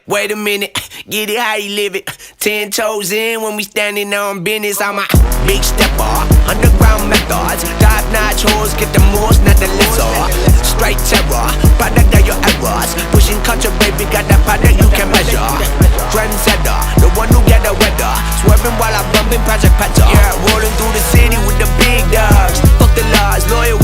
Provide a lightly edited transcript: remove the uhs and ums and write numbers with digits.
Wait a minute, get it how you live it. 10 toes in when we standing on business. I'm a big stepper, underground methods. Top-notch hoes, get the most, not the lesser. Straight terror, product of your errors. Pushing culture, baby, got that product you can measure. Trendsetter, the one who get the weather. Swerving while I'm bumping Project Petter. Yeah, rolling through the city with the big dogs. Fuck the laws, loyal